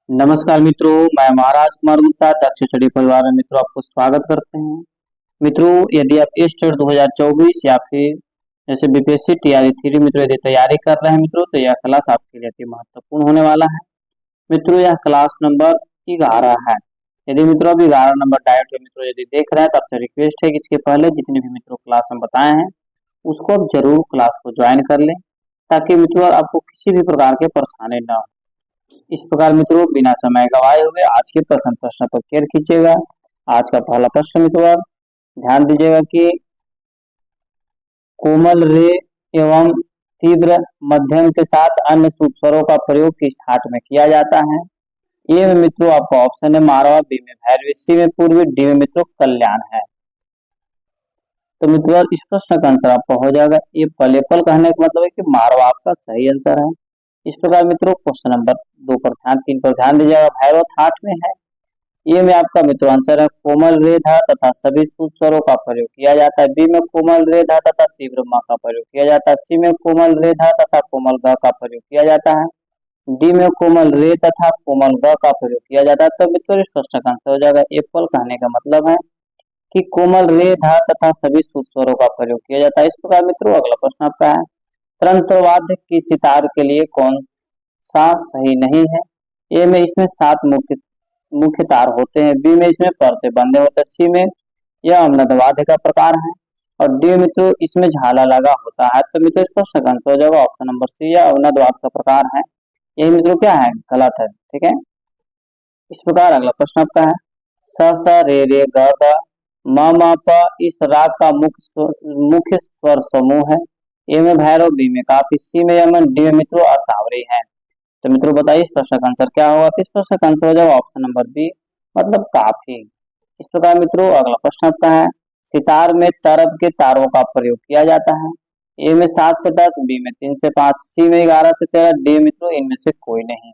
नमस्कार मित्रों, मैं महाराज कुमार गुप्ता दक्ष स्टडी परिवार में मित्रों आपको स्वागत करते हैं। मित्रों, यदि आप टेट 2024 या फिर जैसे बीपीएससी टीआरई थ्री मित्रों यदि तैयारी कर रहे हैं मित्रों, तो यह क्लास आपके लिए अति महत्वपूर्ण होने वाला है। मित्रों, यह क्लास नंबर 11 है। यदि मित्रों अभी 11 नंबर डायरेक्ट मित्रों यदि देख रहे हैं तो आपसे रिक्वेस्ट है कि इसके पहले जितने भी मित्रों क्लास हम बताए हैं उसको आप जरूर क्लास को ज्वाइन कर लें, ताकि मित्रों आपको किसी भी प्रकार के परेशानी न हो। इस प्रकार मित्रों बिना समय गवाए हुए आज के प्रथम प्रश्न पर केयर कीजिएगा। आज का पहला प्रश्न मित्रों आप ध्यान दीजिएगा कि कोमल रे एवं तीव्र मध्यम के साथ अन्य स्वरों का प्रयोग किस ठाट में किया जाता है। ए में मित्रों आपका ऑप्शन है मारवा, बी में भैरवी, सी में पूर्वी, डी में मित्रों कल्याण है। तो मित्रों इस प्रश्न का आंसर आपका हो जाएगा ये पलेपल। कहने का मतलब है कि मारवा आपका सही आंसर है। इस प्रकार मित्रों क्वेश्चन नंबर 3 पर ध्यान दीजिएगा, भैरव ठाट में है। ये में आपका मित्रों आंसर है कोमल रेधा तथा सभी स्वरों का प्रयोग किया जाता है। बी में कोमल रेधा तथा तीव्र म का प्रयोग किया जाता है। सी में कोमल रेधा तथा कोमल ग का प्रयोग किया जाता है। डी में कोमल रे तथा कोमल ग का प्रयोग किया जाता है। तो मित्रों इस प्रश्न का आंसर हो जाएगा एप्पल। कहने का मतलब है कि कोमल रे धा तथा सभी स्वरों का प्रयोग किया जाता है। इस प्रकार मित्रों अगला प्रश्न आपका है तंत्रवाद्य की सितार के लिए कौन सा सही नहीं है। ए में इसमें 7 मुख्य तार होते हैं। बी में इसमें परतें बंधे होते हैं। सी में यह अवनदवाद्य का प्रकार है। और डी मित्रों इसमें झाला लगा होता है। तो मित्रों इस प्रश्न का आंसर हो जाएगा ऑप्शन नंबर सी, यह अवनदवाद का प्रकार है। यही मित्रों क्या है, गलत है। ठीक है। इस प्रकार अगला प्रश्न आपका है स स रे रे ग ग म म प इस राग का मुख्य स्वर समूह है। ए में भैरव, बी में काफी, सी में यमन, डी में मित्रों असावरी है। तो मित्रों बताइए इस प्रश्न का आंसर क्या होगा। इस प्रश्न का आंसर हो जाएगा ऑप्शन नंबर बी, मतलब काफी। इस प्रकार मित्रों अगला प्रश्न आपका है सितार में तरब के तारों का प्रयोग किया जाता है। ए में 7 से 10, बी में 3 से 5, सी में 11 से 13, डी मित्रों इनमें से कोई नहीं।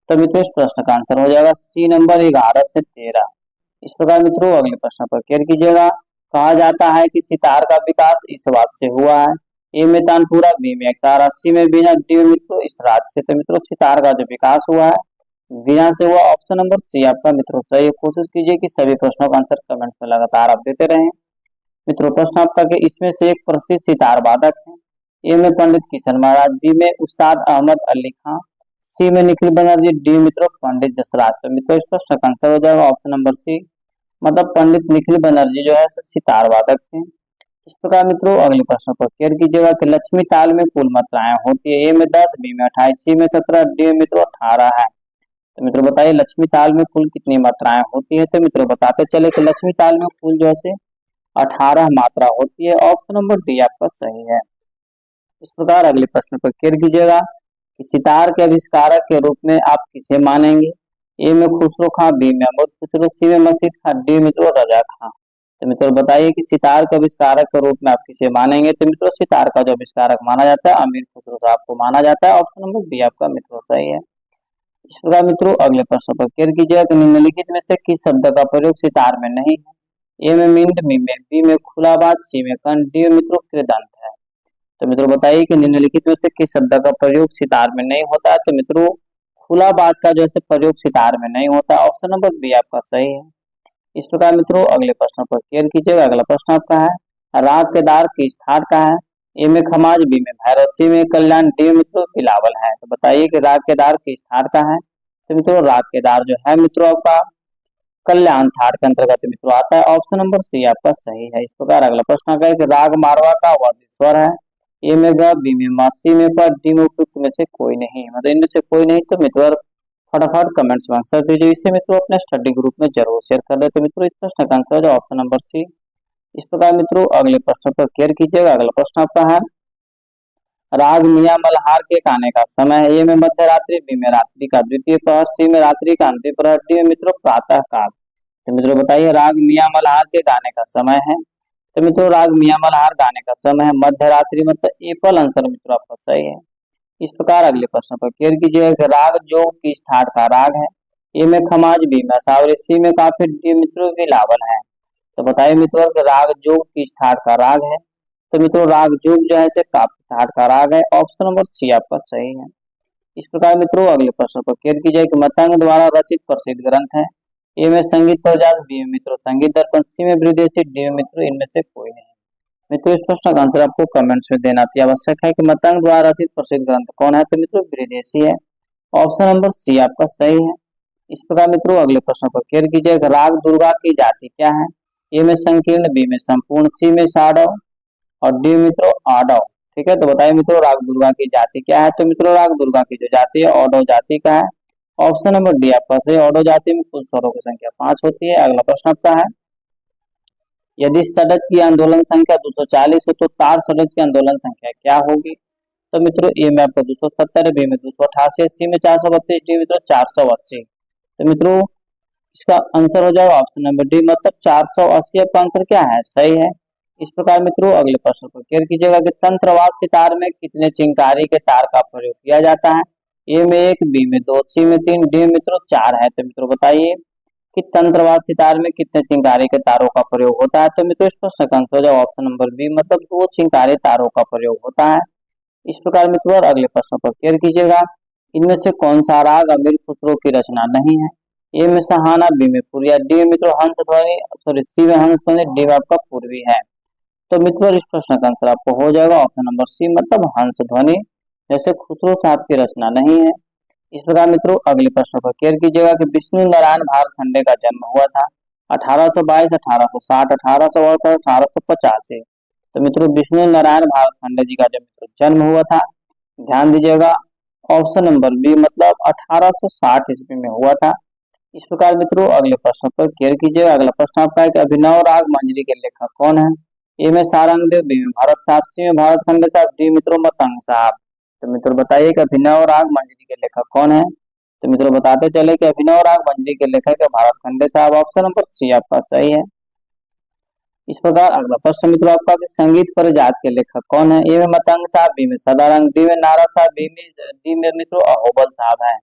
तो मित्रों इस प्रश्न का आंसर हो जाएगा सी नंबर 11 से 13। इस प्रकार मित्रों अगले प्रश्न पर केयर कीजिएगा। कहा जाता है कि सितार का विकास इस बात से हुआ है। ए में तानपुरा, बी में एकतारा, सी में बीना, डी में मित्रों इस राज से। तो मित्रों सितार का जो विकास हुआ है बीना से हुआ। ऑप्शन नंबर सी आपका मित्रों सही है। कोशिश कीजिए कि सभी प्रश्नों का आंसर कमेंट में लगातार आप देते रहें। मित्रों प्रश्न आपका कि इसमें से एक प्रसिद्ध सितार वादक है। ए में पंडित किशन महाराज, बी में उस्ताद अहमद अली खां, सी में निखिल बनर्जी, डी मित्रों पंडित जसराज। तो मित्रों इस प्रश्न का आंसर हो जाएगा ऑप्शन नंबर सी, मतलब पंडित निखिल बनर्जी जो है सितार वादक थे। इस प्रकार मित्रों अगले प्रश्न पर केयर कीजिएगा कि लक्ष्मी ताल में कुल मात्राएं होती है। ए में 10, बी में 28, सी में 17, डी में मित्रों 18 है। तो मित्रों बताइए लक्ष्मी ताल में कुल कितनी मात्राएं होती है। तो मित्रों बताते चले कि लक्ष्मी ताल में कुल जो है 18 मात्रा होती है। ऑप्शन नंबर डी आपका सही है। इस प्रकार अगले प्रश्न पर केयर कीजिएगा कि सितार के आविष्कारक के रूप में आप किसे मानेंगे। ए में खुसरो खां, बी में अहमद खुसरो, सी में मसीद खां, डी मित्रों रजा खां। तो मित्रों बताइए कि सितार के आविष्कारक के रूप में आप किसे मानेंगे। तो मित्रों सितार का जो आविष्कारक माना जाता है अमीर खुसरो साहब को माना जाता है। ऑप्शन नंबर बी आपका मित्रों सही है। इस प्रकार मित्रों अगले प्रश्न पर केयर कीजिएगा कि निम्नलिखित में से किस शब्द का प्रयोग सितार में नहीं है। ए में मिंट, बी में खुलाबाज, सी में कंठ, डी में मित्रों कृदंत है। तो मित्रों बताइए कि निम्नलिखित में से किस शब्द का प्रयोग सितार में नहीं होता है। तो मित्रों खुलाबाज का जो है प्रयोग सितार में नहीं होता। ऑप्शन नंबर बी आपका सही है। इस प्रकार मित्रों अगले प्रश्न पर केयर कीजिएगा। अगला प्रश्न आपका है राग केदार किस ठाट का है। ए में खमाज, बी में भैरव, सी में कल्याण, डी में मित्रों बिलावल है। तो बताइए कि राग केदार किस ठाट का है। तो मित्रों राग केदार जो है मित्रों आपका कल्याण ठाट के अंतर्गत मित्रों आता है। ऑप्शन नंबर सी आपका सही है। इस प्रकार अगला प्रश्न आता है कि राग मारवा का वर्धित स्वर है। ए में ग, बी में मा, सी में प, डी में उपयुक्त में से कोई नहीं, मतलब इनमें से कोई नहीं। तो मित्रों फटाफट कमेंट्स में आंसर दीजिए। इसे मित्रों अपने स्टडी ग्रुप में जरूर शेयर कर दे। तो मित्रों इस प्रश्न का आंसर है ऑप्शन नंबर सी। इस प्रकार मित्रों अगले प्रश्न पर केयर कीजिएगा। अगला प्रश्न आपका है राग मियां मल्हार के गाने का समय है। ए में मध्य रात्रि, बी में रात्रि का द्वितीय प्रहर, सी में रात्रि का अंतिम प्रहर, डी में मित्रों प्रातः काल। तो मित्रों बताइए राग मियां मल्हार के गाने का समय है। तो मित्रों राग मियां मल्हार गाने का समय है मध्य रात्रि, मतलब एप्पल आंसर मित्रों आपका सही है। इस प्रकार अगले प्रश्न पर केयर कीजिएगा कि राग जोग किस ठाट का राग है। ए में खमाज, बी में सावरी, सी में काफी, डी मित्रों बिलावल है। तो बताइए मित्रों कि राग जोग किस ठाट का राग है। तो मित्रों राग जोग जो है काफी ठाट का राग है। ऑप्शन नंबर सी आपका सही है। इस प्रकार मित्रों अगले प्रश्न पर केयर कीजिए कि मतंग द्वारा रचित प्रसिद्ध ग्रंथ है। ए में संगीत प्रजात, बी में मित्रों संगीत दर्पण, सी में विदेशी, डी में मित्रों इनमें से कोई नहीं। मित्रों इस प्रश्न का आंसर आपको कमेंट्स में देना अति आवश्यक है कि मतंग द्वारा रचित प्रसिद्ध ग्रंथ कौन है, तो मित्रों विदेशी है। ऑप्शन नंबर सी आपका सही है। इस प्रकार मित्रों अगले प्रश्न पर केयर कीजिए, राग दुर्गा की जाति क्या है। ए में संकीर्ण, बी में संपूर्ण, सी में साडव और डी मित्रों आडव। ठीक है, तो बताइए मित्रों राग दुर्गा की जाति क्या है। तो मित्रों राग दुर्गा की जो जाति है ऑडव जाति का है। ऑप्शन नंबर डी आपका सही। ऑडव जाति में कुल स्वरों की संख्या 5 होती है। अगला प्रश्न आपका है, यदि षड्ज की आंदोलन संख्या 240 हो तो तार षड्ज की आंदोलन संख्या क्या होगी। तो मित्रों ए में आपका 270, बी में 288, सी में 432, डी मित्रों 480। तो मित्रों इसका आंसर हो जाएगा ऑप्शन नंबर डी, मतलब 480 आपका आंसर क्या है, सही है। इस प्रकार मित्रों अगले प्रश्न को केयर कीजिएगा कि तंत्रवाद सितार में कितने चिंकारी के तार का प्रयोग किया जाता है। ए में 1, बी में 2, सी में 3, डी मित्रों 4 है। तो मित्रों बताइए कि तंत्रवाद सितार में कितने चिंकारी के तारों का प्रयोग होता है। तो मित्रों इस प्रश्न का आंसर हो जाएगा ऑप्शन नंबर बी, मतलब 2 चिंकारी तारों का प्रयोग होता है। इस प्रकार मित्रों अगले प्रश्न पर केयर कीजिएगा, इनमें से कौन सा राग अमीर खुसरो की रचना नहीं है। ए में सहाना, बी में पूरिया, डी में मित्रों हंस ध्वनि, सॉरी सी में हंस ध्वनि, डी में आपका पूर्वी है। तो मित्रों इस प्रश्न का आंसर आपको हो जाएगा ऑप्शन नंबर सी, मतलब हंस ध्वनि जैसे खुसरो साहब की रचना नहीं है। इस प्रकार मित्रों अगले प्रश्न पर केयर कीजिएगा कि विष्णु नारायण भारखंडे का जन्म हुआ था 1822, 1860, 1868, 1885। तो मित्रों विष्णु नारायण भारखंडे जी का जब मित्रों जन्म हुआ था, ध्यान दीजिएगा ऑप्शन नंबर बी, मतलब 1860 ईस्वी में हुआ था। इस प्रकार मित्रों अगले प्रश्न पर केयर कीजिएगा। अगला प्रश्न आपका है कि अभिनव राग मंजरी के लेखक कौन है। ए में सारंगदेव, बी में भरत साहब, सी में भरत खंडे साहब, डी मित्रों मतंग साहब। तो मित्रों बताइए कि अभिनव राग मंजरी के लेखक कौन है। तो मित्रों बताते चले कि अभिनव राग मंजरी के लेखक है भरत खंडे साहब। ऑप्शन नंबर सी आपका सही है। इस प्रकार अगला प्रश्न मित्रों आपका कि संगीत पर जात के लेखक कौन है। ए में मतंग साहब, बी में सदारंग, डी में नारद साहब, डी में मित्रों अहोबल साहब है।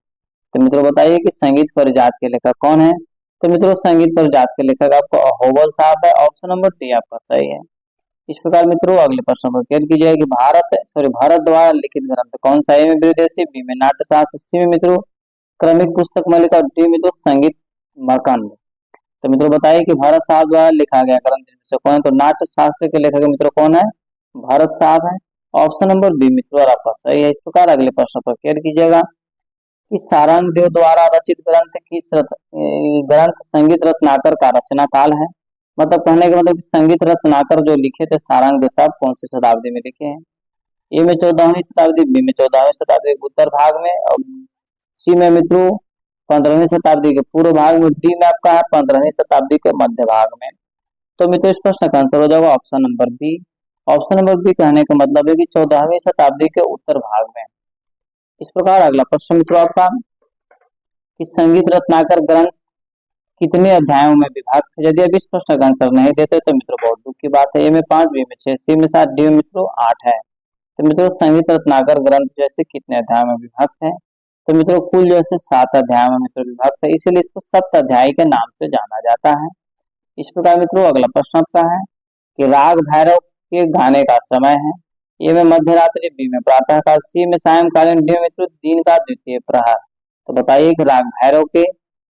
तो मित्रों बताइए कि संगीत पर जात के लेखक कौन है। तो मित्रों संगीत पर जात के लेखक आपको अहोबल साहब है। ऑप्शन नंबर डी आपका सही है। इस प्रकार मित्रों अगले प्रश्न पर केयर कीजिए कि भारत द्वारा लिखित ग्रंथ कौन सा है। ए में विदेशी, बी में नाट्यशास्त्र, सी में मित्रों क्रमिक पुस्तक मालिका, डी मित्रों संगीत मकंद। तो मित्रों बताइए कि भारत साहब द्वारा लिखा गया ग्रंथ से कौन है। तो नाट्य शास्त्र के लेखक मित्रों कौन है, भारत साहब है। ऑप्शन नंबर बी मित्रों और आपका सही है। इस प्रकार अगले प्रश्न पर केयर कीजिएगा कि सारंगदेव द्वारा रचित ग्रंथ संगीत रत्नाकर का रचना काल है। मतलब कहने का मतलब संगीत रत्नाकर जो लिखे थे सारंगदेव साहब कौन सी शताब्दी में लिखे हैं। ए में 14वीं शताब्दी, बी में 14वीं शताब्दी के उत्तर भाग में, और सी में मित्रों 15वीं शताब्दी के पूर्व भाग में, डी में आपका है 15वीं शताब्दी के मध्य भाग में। तो मित्रों इस प्रश्न का आंसर हो जाएगा option number B. Option number B कहने का मतलब है कि 14वीं शताब्दी के उत्तर भाग में। इस प्रकार अगला प्रश्न मित्रों आपका कि संगीत रत्नाकर ग्रंथ कितने अध्यायों में विभाजित है। यदि अब इस प्रश्न का आंसर नहीं देते तो मित्रों बहुत दुख की बात है। ए में 5, बी में 6, सी में 7, डी में मित्रों 8 है। तो मित्रों संगीत रत्नाकर ग्रंथ जैसे कितने अध्याय में विभक्त है। तो मित्रों कुल जैसे 7 अध्याय में मित्रों विभक्त है, इसीलिए इसको सप्त अध्याय के नाम से जाना जाता है। इस प्रकार मित्रों अगला प्रश्न आपका है कि राग भैरव के गाने का समय है। ए में मध्य रात्रि, बी में प्रातः काल, सी में सायंकालीन, डी मित्रों दिन का द्वितीय प्रहर। तो बताइए कि राग भैरव के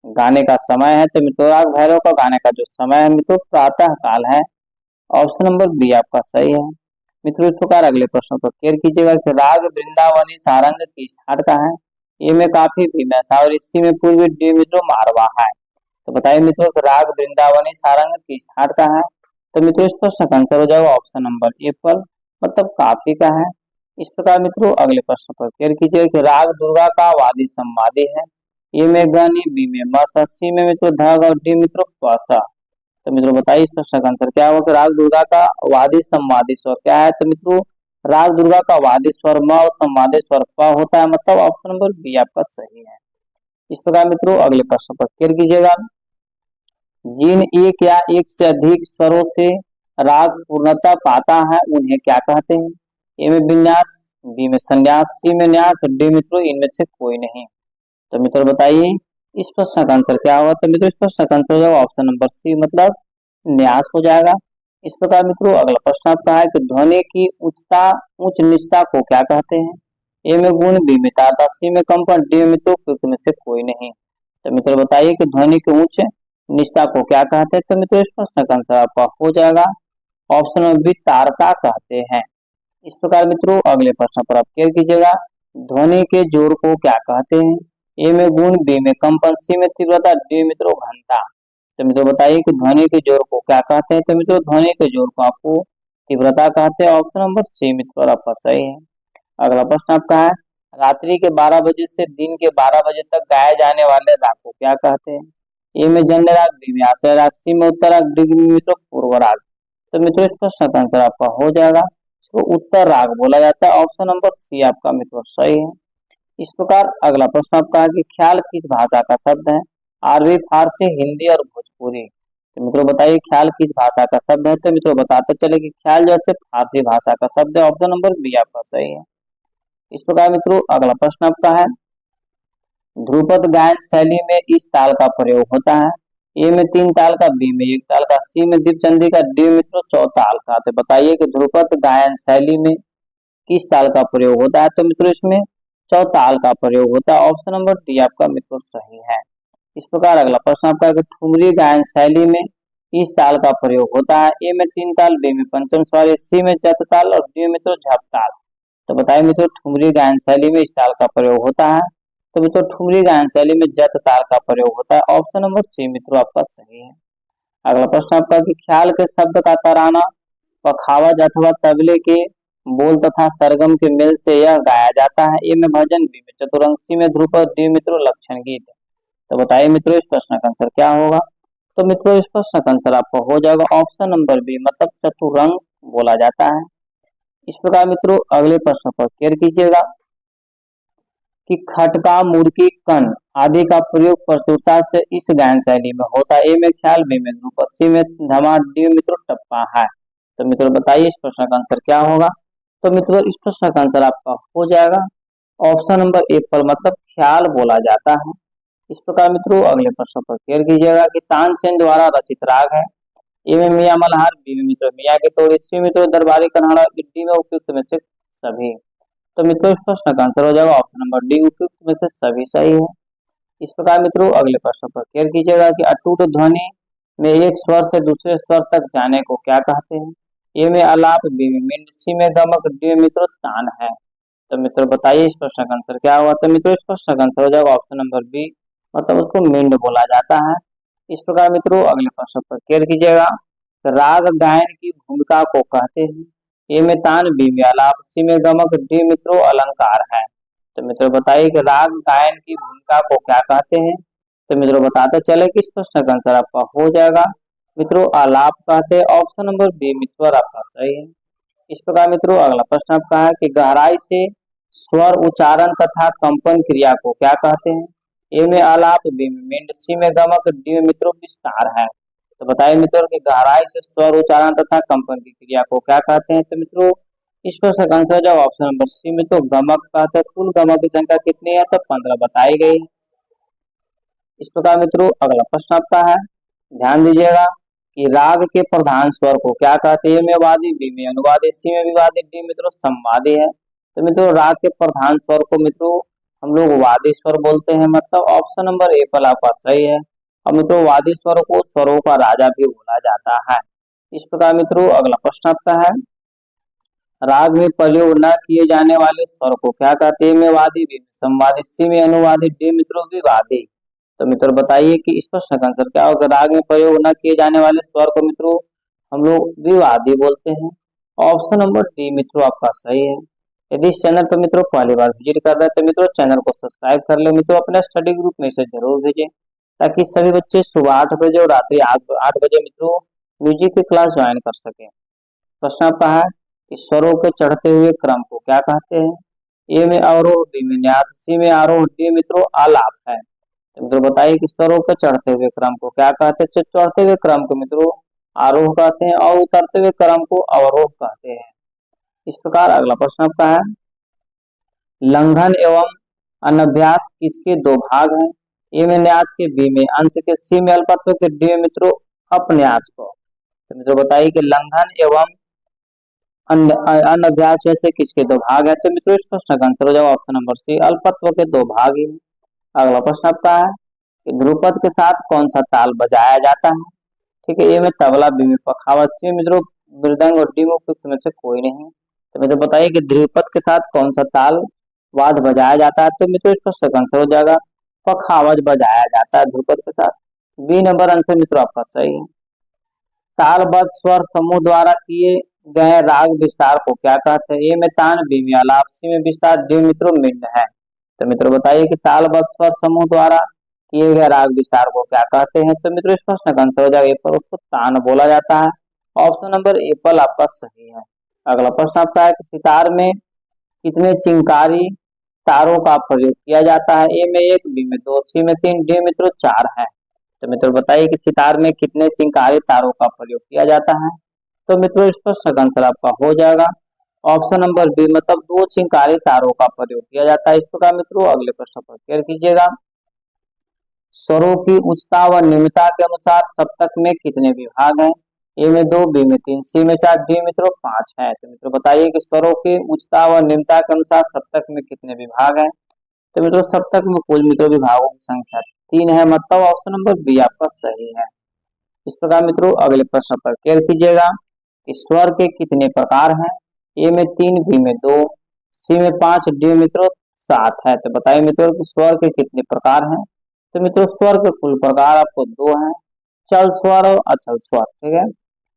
गाने का समय है। तो मित्रों राग भैरव का गाने का जो समय है मित्रों प्रातः काल है। ऑप्शन नंबर बी आपका सही है। मित्रों इस प्रकार अगले प्रश्न को केयर कीजिएगा कि राग वृंदावनी सारंग किस ठाट का है। ए में काफी, बी में सावरी, सी में पूर्वी, डी मित्रों मारवा है। तो बताइए मित्रों कि राग वृंदावनी सारंग किस ठाट का है। तो मित्रों इस प्रश्न का आंसर हो जाएगा ऑप्शन नंबर ए पर, मतलब काफी का है। इस प्रकार मित्रों अगले प्रश्न पर केयर कीजिए कि राग दुर्गा का वादी संवादी है। ए में गनी, बी में मसा, सी में मित्रों धग और डी मित्रों पसा। तो मित्रों बताइए इस प्रश्न का आंसर क्या होगा कि राग दुर्गा का वादी संवादी स्वर क्या है। तो मित्रों राग दुर्गा का वादी स्वर म और संवादी स्वर प होता है, मतलब ऑप्शन नंबर बी आपका सही है। इस प्रकार मित्रों अगले प्रश्न पर केयर कीजिएगा, जिन एक या एक से अधिक स्वरों से राग पूर्णता पाता है उन्हें क्या कहते हैं। ए में विन्यास, बी में संन्यास, सी में न्यास और डी मित्रों इनमें से कोई नहीं। तो मित्रों बताइए इस प्रश्न का आंसर क्या होगा। तो मित्रों इस प्रश्न का आंसर हो जाएगा ऑप्शन नंबर सी, मतलब न्यास हो जाएगा। इस प्रकार मित्रों अगला प्रश्न आपका है कि ध्वनि की उच्चता उच्च निचता को क्या कहते हैं। ए में गुण, बी में तारता, सी में कंपन, डी में मित्रों उपयुक्त में से कोई नहीं। तो मित्रों बताइए कि ध्वनि के उच्च निचता को क्या कहते हैं। तो मित्रों इस प्रश्न का आंसर आपका हो जाएगा ऑप्शन नंबर बी, तारता कहते हैं। इस प्रकार मित्रों अगले प्रश्न पर आप क्लियर कीजिएगा, ध्वनि के जोर को क्या कहते हैं। ए में गुण, बी में कंपन, सी में तीव्रता, डी मित्रों घनता। तो मित्रों बताइए कि ध्वनि के जोर को क्या कहते हैं। तो मित्रों ध्वनि के जोर को आपको तीव्रता कहते हैं। ऑप्शन नंबर सी मित्रों आपका सही है। अगला प्रश्न आपका है, रात्रि के 12 बजे से दिन के 12 बजे तक गाए जाने वाले राग को क्या कहते हैं। ए में जन्य राग, बी में आश्रय राग, सी में उत्तर राग, डी में मित्रों पूर्व राग। तो मित्रों इस प्रश्न का आंसर आपका हो जाएगा, इसको उत्तर राग बोला जाता है। ऑप्शन नंबर सी आपका मित्रों सही है। इस प्रकार अगला प्रश्न आपका है कि ख्याल किस भाषा का शब्द है। अरबी, फारसी, हिंदी और भोजपुरी। तो मित्रों बताइए ख्याल किस भाषा का शब्द है। तो मित्रों बताते चले कि ख्याल जैसे फारसी भाषा का शब्द है। ऑप्शन नंबर बी आपका सही है। इस प्रकार मित्रों अगला प्रश्न आपका है, ध्रुपद गायन शैली में इस ताल का प्रयोग होता है। ए में 3 ताल का, बी में 1 ताल का, सी में दीपचंदी का, डी मित्रों चौताल का। तो बताइए कि ध्रुपद गायन शैली में किस ताल का प्रयोग होता है। तो मित्रों इसमें चौताल का प्रयोग होता है। ऑप्शन नंबर डी आपका मित्रों सही है। इस प्रकार अगला प्रश्न आपका है कि ठुमरी गायन शैली में इस ताल का प्रयोग होता है। ए में 3 ताल, बी में पंचम स्वर, सी में जत ताल और डी मित्रों झप ताल। तो बताइए मित्रों ठुमरी गायन शैली में इस ताल का प्रयोग होता है। तो मित्रों ठुमरी गायन शैली में जत ताल का प्रयोग होता है। ऑप्शन नंबर सी मित्रों आपका सही है। अगला प्रश्न आपका कि ख्याल के शब्द का तराना पखावज अथवा तबले के बोल तथा सरगम के मेल से यह गाया जाता है। ए में भजन, बी में चतुरंग, सी में ध्रुपद, डी मित्रों लक्षण गीत। तो बताइए मित्रों इस प्रश्न का आंसर क्या होगा। तो मित्रों इस प्रश्न का आंसर आपको हो जाएगा ऑप्शन नंबर बी, मतलब चतुरंग बोला जाता है। इस प्रकार मित्रों अगले प्रश्न पर क्लियर कीजिएगा कि खटका, मुर्की, कण आदि का प्रयोग प्रचुरता से इस गायन शैली में होता है। ए में ख्याल, बी में ध्रुपद, सी में धमा, डी मित्रों टप्पा है। तो मित्रों बताइए इस प्रश्न का आंसर क्या होगा। तो मित्रों इस प्रश्न का आंसर आपका हो जाएगा ऑप्शन नंबर ए पर, मतलब ख्याल बोला जाता है। इस प्रकार मित्रों अगले प्रश्न पर क्लियर कीजिएगा कि तानसेन द्वारा रचित राग है। ए में मियां मल्हार, बी में मित्रों मियां के तोड़ी, सी मित्रों दरबारी कन्हाड़ा, डी में उपयुक्त में से सभी। तो मित्रों इस प्रश्न का आंसर हो जाएगा ऑप्शन नंबर डी, उपयुक्त में से सभी सही है। इस प्रकार मित्रों अगले प्रश्न पर क्लियर कीजिएगा कि अटूट ध्वनि में एक स्वर से दूसरे स्वर तक जाने को क्या कहते हैं। ए में आलाप, बी में मिंड, सी में गमक, डी में मित्रों तान है। तो मित्रों बताइए इस प्रश्न का आंसर क्या होगा। तो मित्रों इस प्रश्न का आंसर हो जाएगा ऑप्शन नंबर बी, मतलब उसको मिंड बोला जाता है। इस प्रकार मित्रों अगले प्रश्न पर क्लियर कीजिएगा, राग गायन की भूमिका को कहते हैं। ए में तान, बी में आलाप, सी में गमक, डी मित्रों अलंकार है। तो मित्रों बताइए कि राग गायन की भूमिका को क्या कहते हैं। तो मित्रों बताते चले कि इस प्रश्न का आंसर आपका हो जाएगा मित्रों आलाप कहते हैं। ऑप्शन नंबर बी मित्रों आपका सही है। इस प्रकार मित्रों अगला प्रश्न आपका है कि गहराई से स्वर उच्चारण तथा कंपन क्रिया को क्या कहते हैं। ए में आलाप, बी में मिंड, सी में गमक, डी में मित्रों विस्तार है। तो बताइए मित्रों कि गहराई से स्वर उच्चारण तथा कंपन की क्रिया को क्या कहते हैं। तो मित्रों इस प्रश्न का आंसर जो ऑप्शन नंबर सी में तो गमक कहते हैं। कुल गमक की संख्या कितनी है, तो 15 बताई गई। इस प्रकार मित्रों अगला प्रश्न आपका है, ध्यान दीजिएगा कि राग के प्रधान स्वर को क्या कहते हैं। ए में वादी, बी में अनुवादी, सी में विवादी, डी मित्रों संवादी है। तो मित्रों राग के प्रधान स्वर को मित्रों हम लोग वादी स्वर बोलते हैं, मतलब ऑप्शन नंबर ए पर आपका सही है। और मित्रों वादी स्वर को स्वरों का राजा भी बोला जाता है। इस प्रकार मित्रों अगला प्रश्न आपका है, राग में प्रयोग न किए जाने वाले स्वर को क्या कहते हैं। में वादी, बी में संवादी, सी में अनुवादी, डी मित्रों विवादी। तो मित्रों बताइए कि इस प्रश्न का आंसर क्या होगा। राग में प्रयोग न किए जाने वाले स्वर को मित्रों हम लोग विवादी बोलते हैं। ऑप्शन नंबर डी मित्रों आपका सही है। यदि इस चैनल पर मित्रों पहली बार विजिट कर रहे हैं तो मित्रों चैनल को सब्सक्राइब कर ले। मित्रों अपने स्टडी ग्रुप में से जरूर भेजें ताकि सभी बच्चे सुबह 8 बजे और रात्रि 8 बजे मित्रों म्यूजिक की क्लास ज्वाइन कर सके। प्रश्न आपका है कि स्वरों के चढ़ते हुए क्रम को क्या कहते हैं। ए में अवरोह, बी में न्यास, सी में आरोह, डी मित्रों आलाप है। तो मित्रों बताइए कि स्वरों के चढ़ते हुए क्रम को क्या कहते हैं। चढ़ते हुए क्रम को मित्रों आरोह कहते हैं और उतरते हुए क्रम को अवरोह कहते हैं। इस प्रकार अगला प्रश्न आपका है, लंघन एवं अनभ्यास किसके दो भाग हैं। ए में न्यास के, बी में अंश के, सी में अल्पत्व के, डी में मित्रों अपन्यास को। तो मित्रों बताइए कि लंघन एवं अन्य अभ्यास जैसे किसके दो भाग है? तो मित्रों इस प्रश्न का आंसर हो जाएगा ऑप्शन नंबर सी, अल्पत्व के दो भाग ही हैं। अगला प्रश्न आपका है कि ध्रुपद के साथ कौन सा ताल बजाया जाता है? ठीक है, ए में तबला, बी में पखावज, सी में मित्रों मृदंग और डी में उपयुक्त में से कोई नहीं। तो मित्रों बताइए कि ध्रुपद के साथ कौन सा ताल वाद्य बजाया जाता है? तो मित्रों इस प्रश्न का आंसर हो जाएगा पखावज बजाया जाता है ध्रुपद के साथ। बी नंबर आंसर मित्रों आपका सही है। तालबद्ध स्वर समूह द्वारा किए गए राग विस्तार को क्या कहते हैं? ए में तान, बी में आलाप, सी में विस्तार, डी मित्रों मिण्ड है। तो मित्रों बताइए कि तालबद्ध स्वर समूह द्वारा किए गए राग विस्तार को क्या कहते हैं? तो मित्रों इस प्रश्न का आंसर हो जाएगा ए पर, उसको तान बोला जाता है। ऑप्शन नंबर ए पर आपका सही है। अगला प्रश्न आपका है कि सितार में कितने चिंकारी तारों का प्रयोग किया जाता है? ए में एक, बी में दो, सी में तीन, डी मित्रों चार है। तो मित्रों बताइए कि सितार में कितने चिंकारी तारों का प्रयोग किया जाता है? तो मित्रों इस प्रश्न का आंसर आपका हो जाएगा ऑप्शन नंबर बी, मतलब दो चिंकारी तारों का प्रयोग किया जाता है। इस प्रकार मित्रों अगले प्रश्न पर क्लियर कीजिएगा। स्वरों की उच्चता व निम्नता के अनुसार सप्तक में कितने विभाग हैं? ए में दो, बी में तीन, सी में चार, डी मित्रों पांच है। तो मित्रों बताइए कि स्वरों की उच्चता व निम्नता के अनुसार सप्तक में कितने विभाग हैं? तो मित्रों सप्तक में कुल मित्रों विभागों की संख्या तीन है, मतलब ऑप्शन नंबर बी आपका सही है। इस प्रकार मित्रों अगले प्रश्न पर क्लियर कीजिएगा कि स्वर के कितने प्रकार हैं? ए में तीन, बी में दो, सी में पांच, डी मित्रों सात है। तो बताइए मित्रों कि स्वर के कितने प्रकार हैं? तो मित्रों स्वर के कुल प्रकार आपको दो हैं, चल स्वर और अचल स्वर। ठीक है,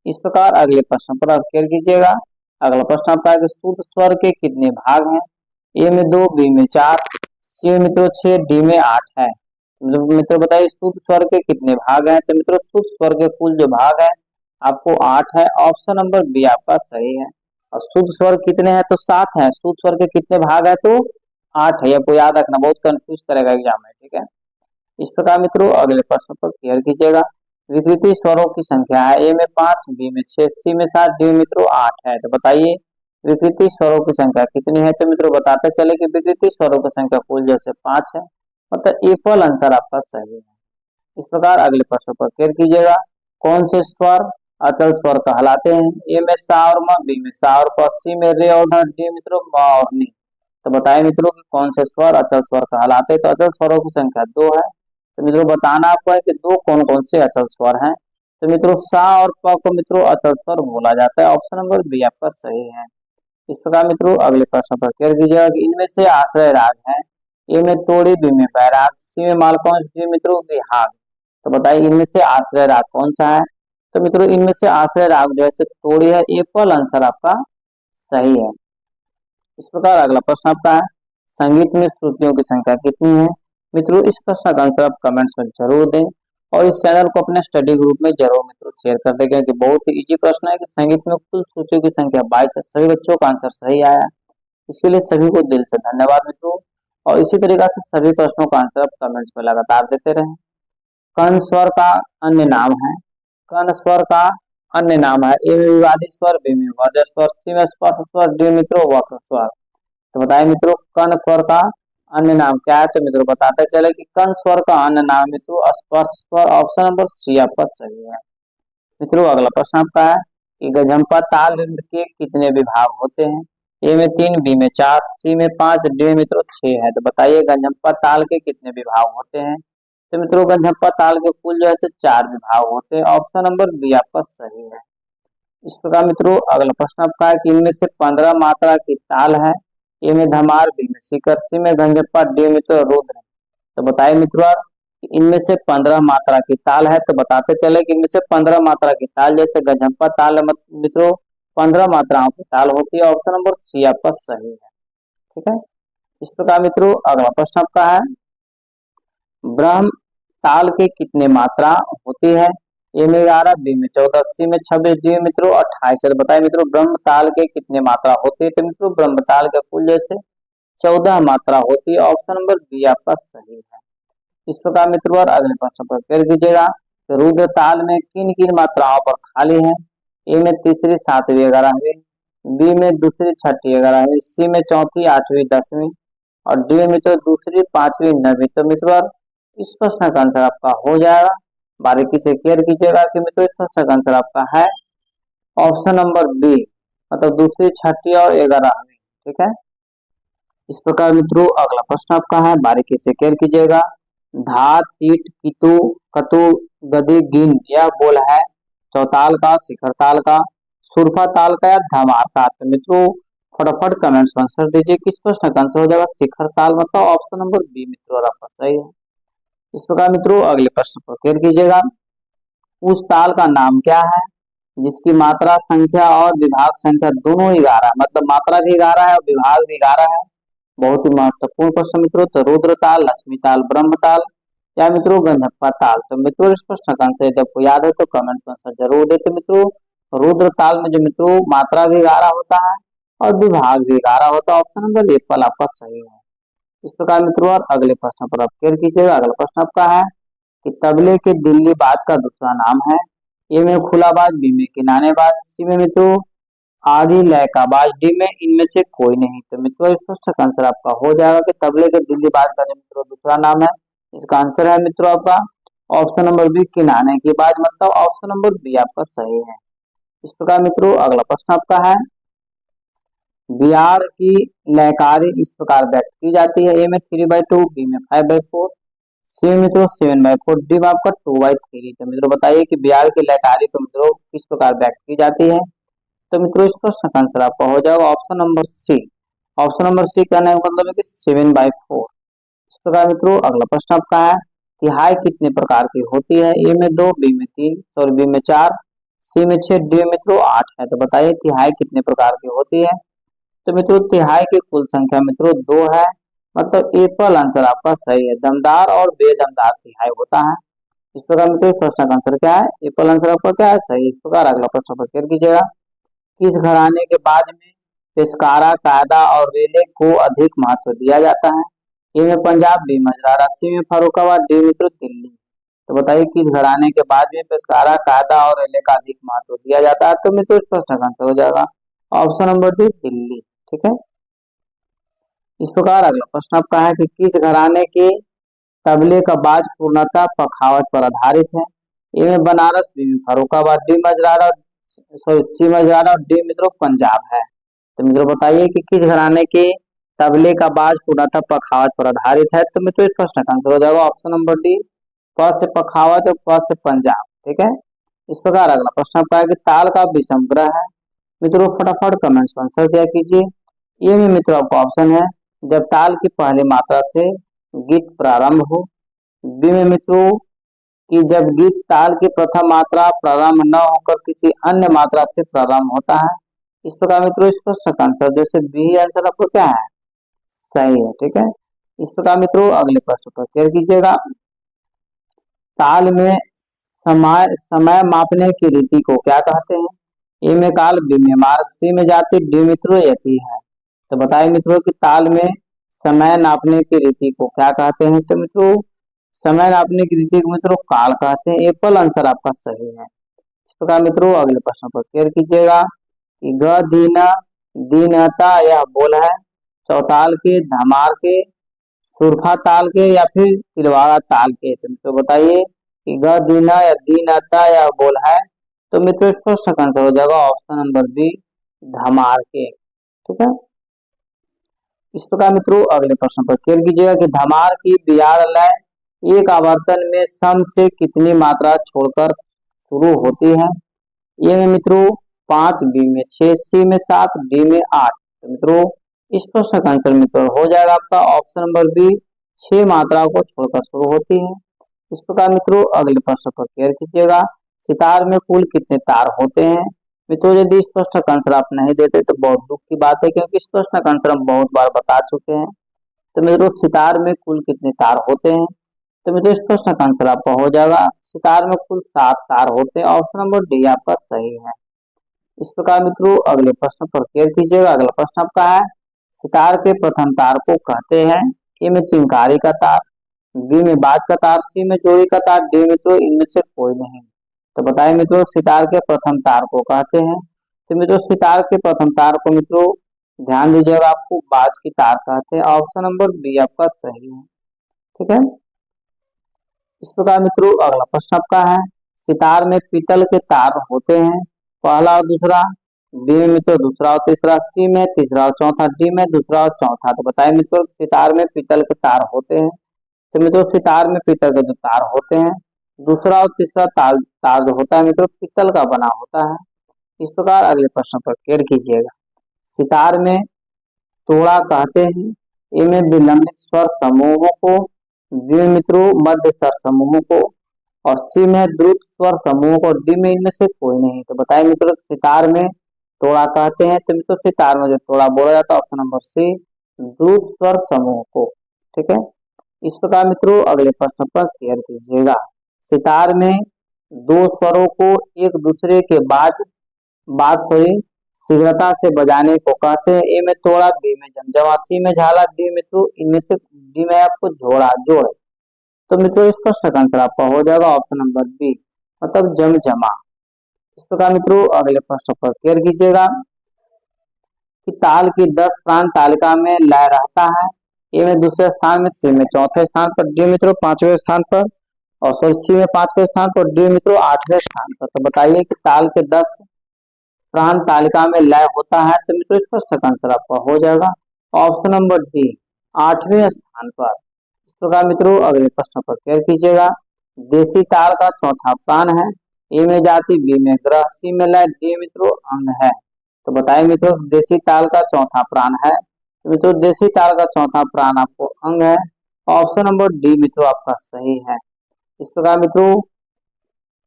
इस प्रकार अगले प्रश्न पर आप क्लियर कीजिएगा। अगला प्रश्न आपका है कि शुद्ध स्वर के कितने भाग हैं? ए में दो, बी में चार, सी में मित्रों छह, डी में आठ है। मित्रों बताइए शुद्ध स्वर के कितने भाग हैं? तो मित्रों शुद्ध स्वर के कुल जो भाग है आपको आठ है। ऑप्शन नंबर बी आपका सही है। और शुद्ध स्वर कितने हैं? तो सात है। शुद्ध स्वर के कितने भाग है? तो आठ है। आपको याद रखना, बहुत कंफ्यूज करेगा एग्जाम में। ठीक है, इस प्रकार मित्रों अगले प्रश्न पर क्लियर कीजिएगा। विकृति स्वरों की संख्या है, ए में पांच, बी में छह, सी में सात, डी मित्रों आठ है। तो बताइए विकृति स्वरों की संख्या कितनी है? तो मित्रों बताते चले कि विकृति स्वरों की संख्या कुल जैसे पांच है, मतलब ए फल आंसर आपका सही है। इस प्रकार अगले प्रश्न पर क्लियर कीजिएगा। कौन से स्वर अचल स्वर कहलाते हैं? ए में सा और म, बी में सा और प, सी में रे और ध, डी मित्रों म और नी। तो बताइए मित्रों कि कौन से स्वर अचल स्वर कहलाते हैं? तो अचल स्वरों की संख्या दो है। तो मित्रों बताना आपको है कि दो कौन कौन से अचल स्वर हैं। तो मित्रों सा और प को मित्रों अचल स्वर बोला जाता है। ऑप्शन नंबर बी आपका सही है। इस प्रकार मित्रों अगले प्रश्न पर क्लियर कीजिएगा कि इनमें से आश्रय राग है, ए में तोड़ी, बी में बैराग, सी में मालकौंस, डी मित्रों विहाग। तो बताइए इनमें से आश्रय राग कौन सा है? तो मित्रों इनमें से आश्रय राग जो है तोड़ी है। ए फल आंसर आपका सही है। इस प्रकार अगला प्रश्न आपका है संगीत में श्रुतियों की संख्या कितनी है? मित्रों इस प्रश्न का आंसर आप कमेंट्स में जरूर दें और इस चैनल को अपने स्टडी ग्रुप में जरूर मित्रों शेयर कर दें, क्योंकि बहुत ही इजी प्रश्न है कि संगीत में कुल श्रुतियों की संख्या 22 है। सभी बच्चों का आंसर सही आया, इसके लिए सभी को दिल से धन्यवाद मित्रों। और इसी तरीके से सभी प्रश्नों का आंसर आप कमेंट्स में लगातार देते रहें। कर्ण स्वर का अन्य नाम है, कर्ण स्वर का अन्य नाम है, ए में विवादी स्वर, बी में वर्ज्य स्वर, सी में स्पर्श स्वर, डी मित्रों वक्र स्वर। तो बताइए मित्रों कर्ण स्वर का अन्य नाम क्या है? तो मित्रों बताते चले कि कर्ण स्वर का अन्य नाम मित्रों स्पर्श स्वर। ऑप्शन नंबर सी आपका सही है। मित्रों अगला प्रश्न आपका है कि गजम्पा ताल नृत्य के कितने विभाग होते हैं? ए में तीन, बी में चार, सी में पांच, डी मित्रों छह है। तो बताइए गजम्पा ताल के कितने विभाग होते हैं? तो मित्रों गजम्पा ताल के कुल जो है चार विभाग होते हैं। ऑप्शन नंबर बी आपका सही है। इस प्रकार मित्रों अगला प्रश्न आपका है कि इनमें से 15 मात्रा की ताल है, ए में धमार, बी में शिखर, सी में गंजप्पा, डी मित्रों रुद्र। तो बताइए मित्रों इनमें से 15 मात्रा की ताल है। तो बताते चले कि इनमें से 15 मात्रा की ताल जैसे गजम्पा ताल मित्रों 15 मात्राओं की ताल होती है। ऑप्शन नंबर सी आपका सही है। ठीक है, इस प्रकार मित्रों अगला प्रश्न आपका है ब्रह्म ताल के कितने मात्रा होती है? ए में 11, बी में 14, सी में 26, डी मित्रों 28 है। तो बताइए मित्रों ब्रह्म ताल के कितने मात्रा होती है? तो मित्रों ब्रह्म ताल के कुल जैसे 14 मात्रा होती है। ऑप्शन नंबर बी आपका सही है। इस प्रकार मित्रों अगले प्रश्न पर फिर कीजिएगा रुद्र ताल में किन किन मात्राओं पर खाली है? ए में तीसरी, सातवीं, 11वीं, बी में दूसरी, छठी, 11वीं, सी में चौथी, आठवीं, 10वीं और डी में तो दूसरी, पांचवी, 9वीं। तो मित्रों इस प्रश्न का आंसर आपका हो जाएगा, बारीकी से क्लियर कीजिएगा कि मित्रों इस प्रश्न का आंसर आपका है ऑप्शन नंबर बी, मतलब दूसरी, छठी और 11वीं। ठीक है। इस प्रकार मित्रों अगला प्रश्न आपका है, बारीकी से केयर कीजिएगा। धा, तीट, कितु, कतु, गदि, गिन यह बोल है चौताल का, शिखर ताल का, सुरफा ताल का या धमार का। तो मित्रों फटाफट कमेंट्स में आंसर दीजिए, किस प्रश्न का आंसर हो जाएगा शिखर ताल, मतलब ऑप्शन नंबर बी मित्रों और आपका सही है। इस प्रकार मित्रों अगले प्रश्न पर क्लियर कीजिएगा। उस ताल का नाम क्या है जिसकी मात्रा संख्या और विभाग संख्या दोनों 11 है, मतलब मात्रा भी 11 है और विभाग भी 11 है। बहुत ही महत्वपूर्ण प्रश्न मित्रों। तो रुद्र ताल, लक्ष्मी ताल, ब्रह्म ताल या मित्रों गंधप्पा ताल। तो मित्रों इस प्रश्न का आंसर यदि आपको याद है तो कमेंट में आंसर जरूर देते मित्रों। रुद्र ताल में जो मित्रों मात्रा भी 11 होता है और विभाग भी 11 होता है। ऑप्शन नंबर ए फल आपका सही है। इस प्रकार मित्रों और अगले प्रश्न पर आप क्लियर कीजिएगा। अगला प्रश्न आपका है कि तबले के दिल्ली बाज का दूसरा नाम है। ए में खुला बाज, बी में किनारे बाज, सी में मित्रों आदि लय का बाज, डी में इनमें से कोई नहीं। तो मित्रों इस प्रश्न का आंसर आपका हो जाएगा कि तबले के दिल्ली बाज का जो मित्रों दूसरा नाम है, इसका आंसर है मित्रों आपका ऑप्शन नंबर बी किनारे की बाज, मतलब ऑप्शन नंबर बी आपका सही है। इस प्रकार मित्रों अगला प्रश्न आपका है, बिहार की लयकारी इस प्रकार व्यक्त की जाती है। ए में 3/2, बी में 5/4, सी में मित्रों 7/4, डी में आपका 2/3। तो मित्रों बताइए कि बिहार की लयकारी को मित्रों किस प्रकार व्यक्त की जाती है। तो मित्रों इस प्रश्न का आंसर आपका हो जाएगा option number C. Option number C कहने का मतलब है कि 7/4। इस प्रकार मित्रों अगला प्रश्न आपका है, तिहाई कितने प्रकार की होती है। ए में 2, बी में 3, सॉरी बी में 4, सी में 6, डी में मित्रों 8 है। तो बताइए तिहाई कितने प्रकार की होती है। तो मित्रों तिहाई की कुल संख्या मित्रों 2 है, मतलब ए फल आंसर आपका सही है। दमदार और बेदमदार तिहाई होता है। इस प्रकार मित्रों इस प्रश्न का आंसर क्या है, ए फल आंसर आपका क्या है, सही। इस प्रकार अगला प्रश्न पर क्लियर कीजिएगा। किस घराने के बाज में पेशकारा, कायदा और रेले को अधिक महत्व दिया जाता है। ए में पंजाब, बी मजरारा, सी में फर्रुखाबाद, डी मित्रों दिल्ली। तो बताइए किस घराने के बाज में पेशकारा, कायदा और रेले का अधिक महत्व दिया जाता है। तो मित्रों इस प्रश्न का आंसर हो जाएगा ऑप्शन नंबर डी दिल्ली। ठीक है। इस प्रकार अगला प्रश्न आपका है कि किस घराने के तबले का बाज पूर्णतः पखावज पर आधारित है। ए में बनारस, बी में फर्रुखाबाद, डी मजरारा, सॉरी सी मजरारा और डी मित्रों पंजाब है। तो मित्रों बताइए कि किस घराने के तबले का बाज पूर्णतः पखावज पर आधारित है। तो मित्रों इस प्रश्न का आंसर हो जाएगा ऑप्शन नंबर डी, प से पखावज और प से पंजाब। ठीक है। इस प्रकार अगला प्रश्न आपका है कि ताल का विषम ग्रह है। मित्रों फटाफट कमेंट्स में आंसर दिया कीजिए। ये में मित्रों आपका ऑप्शन है जब ताल की पहली मात्रा से गीत प्रारंभ हो। बी में मित्रों कि जब गीत ताल की प्रथम मात्रा प्रारंभ न होकर किसी अन्य मात्रा से प्रारंभ होता है। इस प्रकार मित्रों इस प्रश्न का आंसर जैसे बी आंसर आपको क्या है, सही है। ठीक है। इस प्रकार मित्रों अगले प्रश्न पर क्लियर कीजिएगा। ताल में समय समय मापने की रीति को क्या कहते हैं। ए में काल, बी में मार्ग, सी में जाति, डी मित्रों यति है। तो बताइए मित्रों कि ताल में समय नापने की रीति को क्या कहते हैं। तो मित्रों समय नापने की रीति को मित्रों काल कहते हैं। एप्पल आंसर आपका सही है। इस प्रकार मित्रों अगले प्रश्न पर क्लियर कीजिएगा कि ग दीना दीनता यह बोल है चौताल के, धमार के, सुरफा ताल के या फिर तिलवाड़ा ताल के। तो मित्रों बताइए कि ग दीना या दीनता यह बोल है। तो मित्रों इस प्रश्न का आंसर हो जाएगा ऑप्शन नंबर बी धमार के। ठीक है। इस प्रकार मित्रों अगले प्रश्न पर क्लियर कीजिएगा कि धमार की बियार लय एक आवर्तन में सम से कितनी मात्रा छोड़कर शुरू होती है। ए में मित्रों 5, बी में 6, सी में 7, डी में 8। तो मित्रों इस प्रश्न का आंसर मित्रों हो जाएगा आपका ऑप्शन नंबर बी 6 मात्राओं को छोड़कर शुरू होती है। इस प्रकार मित्रों अगले प्रश्न पर क्लियर कीजिएगा। सितार में कुल कितने तार होते हैं। मित्रों यदि इस प्रश्न का आंसर आप नहीं देते तो बहुत दुख की बात है, क्योंकि इस प्रश्न का आंसर हम बहुत बार बता चुके हैं। तो मित्रों सितार में कुल कितने तार होते हैं। तो मित्रों इस प्रश्न का आंसर आपका हो जाएगा सितार में कुल 7 तार होते हैं। ऑप्शन नंबर डी आपका सही है। इस प्रकार मित्रों अगले प्रश्न पर क्लियर कीजिएगा। अगला प्रश्न आपका है सितार के प्रथम तार को कहते हैं। ए में चिंकारी का तार, बी में बाज का तार, सी में जोड़ी का तार, डी मित्रों इनमें से कोई नहीं। तो बताइए मित्रों सितार के प्रथम तार को कहते हैं। तो मित्रों सितार के प्रथम तार को मित्रों ध्यान दीजिएगा आपको बाज की तार कहते हैं। ऑप्शन नंबर बी आपका सही है। ठीक है। इस प्रकार मित्रों अगला प्रश्न आपका है सितार में पीतल के तार होते हैं, पहला और दूसरा। बी में मित्रों दूसरा और तीसरा, सी में तीसरा और चौथा, डी में दूसरा और चौथा। तो बताइए मित्रों सितार में पीतल के तार होते हैं। तो मित्रों सितार में पीतल के जो तार होते हैं, दूसरा और तीसरा तार जो होता है मित्रों पीतल का बना होता है। इस प्रकार अगले प्रश्न पर क्लियर कीजिएगा। सितार में तोड़ा कहते हैं। ए में विलंबित स्वर समूहों को, बी में मित्रों मध्य स्वर समूहों को, और सी में द्रुत स्वर समूहों को, डी में इनमें से कोई नहीं। तो बताइए मित्रों सितार में तोड़ा कहते हैं। तो मित्रों सितार में जो तोड़ा बोला जाता है ऑप्शन नंबर सी द्रुत स्वर समूह को। ठीक है, इस प्रकार मित्रों अगले प्रश्न पर क्लियर कीजिएगा। सितार में दो स्वरों को एक दूसरे के बाद शीघ्रता से बजाने को कहते हैं। ए में तोड़ा, बी में जमजमा, सी में झाला, डी मित्रों इनमें से डी में आपको जोड़। तो मित्रों इसका सही आंसर आपका हो जाएगा ऑप्शन नंबर बी, मतलब जमजमा। इस प्रकार मित्रों अगले प्रश्न पर क्लियर कीजिएगा कि ताल की 10 प्रांत तालिका में लय रहता है। ए में दूसरे स्थान में, सी में चौथे स्थान पर, डी मित्रों पांचवें स्थान पर, और सॉरी सी में पांचवें स्थान पर, डी मित्रों आठवें स्थान पर। तो बताइए कि ताल के 10 प्रांत तालिका में लय होता है। तो मित्रों इसका सही आंसर आपका हो जाएगा ऑप्शन नंबर डी, आठवें स्थान पर। इस प्रकार मित्रों अगले प्रश्न पर क्लियर कीजिएगा। देसी ताल का चौथा प्राण है। ए में जाति, बी में ग्रह, सी में लय, डी मित्रों अंग है। तो बताइए मित्रों देसी ताल का चौथा प्राण है। तो मित्रों देसी ताल का चौथा प्राण आपको अंग है। ऑप्शन नंबर डी मित्रों आपका सही है। इस प्रकार मित्रों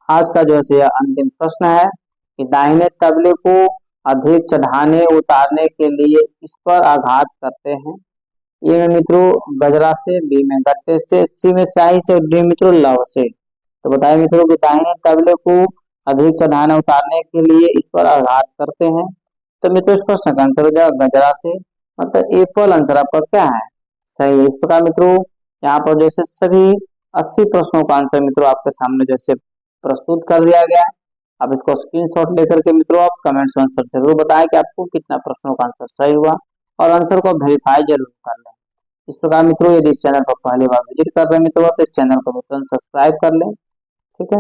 आज का जो है अंतिम प्रश्न है कि दाहिने तबले को अधिक चढ़ाने उतारने के लिए इस पर आघात करते हैं। ए में मित्रों गजरा से, बी में गट्टे से, सी में स्याही से, और डी मित्रों लव से। तो बताइए मित्रों कि दाहिने तबले को अधिक चढ़ाने उतारने के लिए इस पर आघात करते हैं। तो मित्रों इस प्रश्न का आंसर हो जाएगा गजरा से, मतलब ए फल आंसर आपका क्या है सही है। इस प्रकार मित्रों यहाँ पर जैसे सभी 80 प्रश्नों का आंसर मित्रों आपके सामने जैसे प्रस्तुत कर दिया गया। अब इसको स्क्रीनशॉट लेकर के मित्रों आप कमेंट्स में आंसर जरूर बताएं कि आपको कितना प्रश्नों का आंसर सही हुआ, और आंसर को वेरीफाई जरूर कर लें। इस प्रकार मित्रों यदि इस चैनल पर पहली बार विजिट कर रहे हैं मित्रों तो इस चैनल को मित्रों सब्सक्राइब कर लें। ठीक है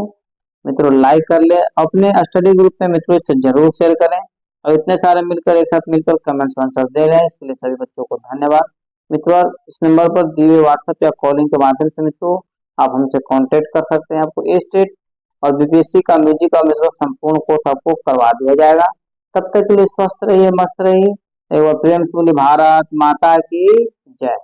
मित्रों, लाइक कर ले, अपने स्टडी ग्रुप में मित्रों इसे जरूर शेयर करें, और इतने सारे मिलकर एक साथ मिलकर कमेंट्स आंसर दे रहे हैं, इसके लिए सभी बच्चों को धन्यवाद। मित्रों इस नंबर पर दिए हुए व्हाट्सएप या कॉलिंग के माध्यम से मित्रों आप हमसे कांटेक्ट कर सकते हैं। आपको ए स्टेट और बीपीएससी का म्यूजिक का मित्रों संपूर्ण कोर्स आपको करवा दिया जाएगा। तब तक के लिए स्वस्थ रहिए, मस्त रहिए। एक बार प्रेम से बोलिए भारत माता की जय।